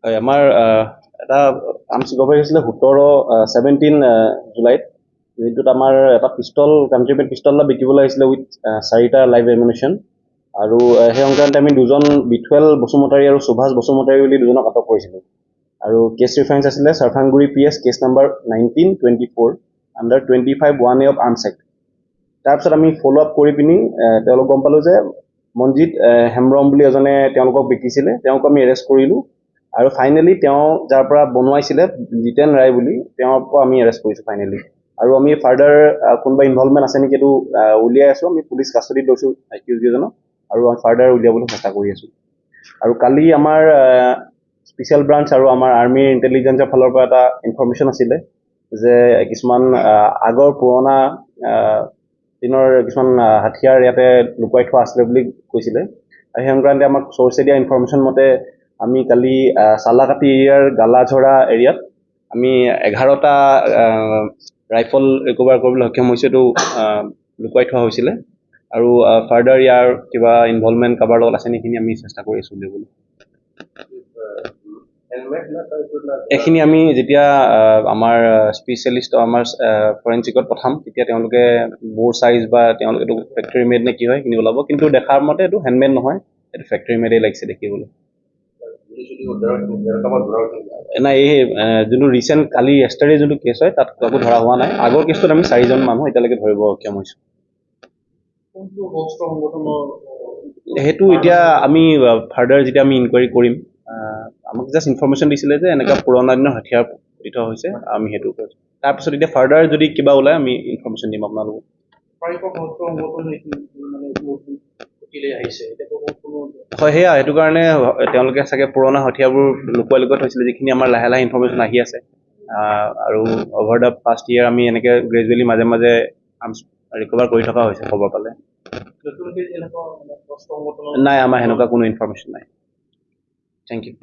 হয় আমাৰ এটা আৰ্মছ ৰিকভাৰী হৈছিলে 17 জুলাইত যিটোত আমাৰ এটা পিষ্টল কাণ্ট্ৰিমেড পিষ্টল এটা বিকিবলৈ আহিছিলে উইথ 4টা লাইভ এমিউনিশ্যন আৰু সেই সংক্ৰান্তে আমি দুজন বিথুৱেল বসুমতাৰী আৰু সুভাষ বসুমতাৰী বুলি দুজনক আটক কৰিছিলোঁ আৰু কেছ ৰেফাৰেঞ্চ আছিলে চাৰফাংগুৰি PS case number 1924 under 25(1)A of arms act. তাৰপিছত আমি ফ'ল' আপ কৰি পিনি তেওঁলোক গম পালোঁ যে মনজিত হেমব্ৰম বুলি এজনে তেওঁলোকক বিকিছিলে, তেওঁক আমি এৰেষ্ট কৰিলোঁ আৰু ফাইনেলি তেওঁ যাৰ পৰা বনোৱাইছিলে জিতেন ৰায় বুলি তেওঁৰ পৰা আমি এৰেষ্ট কৰিছোঁ ফাইনেলি আৰু আমি ফাৰ্ডাৰ কোনোবা ইনভলভমেণ্ট আছে নেকি এইটো উলিয়াই আছোঁ। আমি পুলিচ কাষ্টডিত লৈছোঁ একিউজকেইজনক আৰু আমি ফাৰ্ডাৰ উলিয়াবলৈ চেষ্টা কৰি আছোঁ। আৰু কালি আমাৰ স্পেচিয়েল ব্ৰাঞ্চ আৰু আমাৰ আৰ্মিৰ ইণ্টেলিজেঞ্চৰ ফালৰ পৰা এটা ইনফৰমেশ্যন আছিলে যে কিছুমান আগৰ পুৰণা দিনৰ কিছুমান হাথিয়াৰ ইয়াতে লুকুৱাই থোৱা আছিলে বুলি কৈছিলে আৰু সেই সংক্ৰান্তে আমাক চ'ৰ্চে দিয়া ইনফৰমেশ্যন মতে আমি কালি চালাকাটি এৰিয়াৰ গালাঝৰা এৰিয়াত আমি 11টা ৰাইফল ৰিকভাৰ কৰিবলৈ সক্ষম হৈছোঁ। এইটো লুকুৱাই থোৱা হৈছিলে আৰু ফাৰ্ডাৰ ইয়াৰ কিবা ইনভলভমেণ্ট কাৰোবাৰ লগত আছে নেকি আমি চেষ্টা কৰি আছোঁ উলিয়াবলৈ। এইখিনি আমি যেতিয়া আমাৰ স্পেচিয়েলিষ্ট আমাৰ ফৰেনচিকত পঠাম তেতিয়া তেওঁলোকে বোৰ চাইজ বা তেওঁলোকে এইটো ফেক্টৰী মেড নে কি হয় সেইখিনি ওলাব, কিন্তু দেখাৰ মতে এইটো হেণ্ডমেড নহয়, এইটো ফেক্টৰী মেডেই লাগিছে দেখিবলৈ। নাই এই যোনটো ৰিচেণ্ট কালি এষ্টাৰে যোনটো কেছ হয় তাত কাকো ধৰা হোৱা নাই। আগৰ কেছটোত আমি 4জন মানুহ এতিয়ালৈকে ধৰিব সক্ষম হৈছোঁ। সেইটো এতিয়া আমি ফাৰ্ডাৰ যেতিয়া আমি ইনকুৱাৰী কৰিম আমাক জাষ্ট ইনফৰমেশ্যন দিছিলে যে এনেকুৱা পুৰণা দিনৰ হাথিয়াৰ পুতি থোৱা হৈছে, আমি সেইটো কৰিছোঁ। তাৰপিছত এতিয়া ফাৰ্ডাৰ যদি কিবা ওলায় আমি ইনফৰমেশ্যন দিম আপোনালোকক। হয় সেয়া সেইটো কাৰণে তেওঁলোকে চাগে পুৰণা হাথিয়াৰবোৰ লুকুৱাই থৈছিলে যিখিনি আমাৰ লাহে লাহে ইনফৰমেশ্যন আহি আছে আৰু অভাৰ দ্য পাষ্ট ইয়েৰ আমি এনেকৈ গ্ৰেজুৱেলি মাজে মাজে আৰ্মছ ৰিকভাৰ কৰি থকা হৈছে খবৰ পালে। নাই আমাৰ সেনেকুৱা কোনো ইনফৰমেশ্যন নাই। Thank U.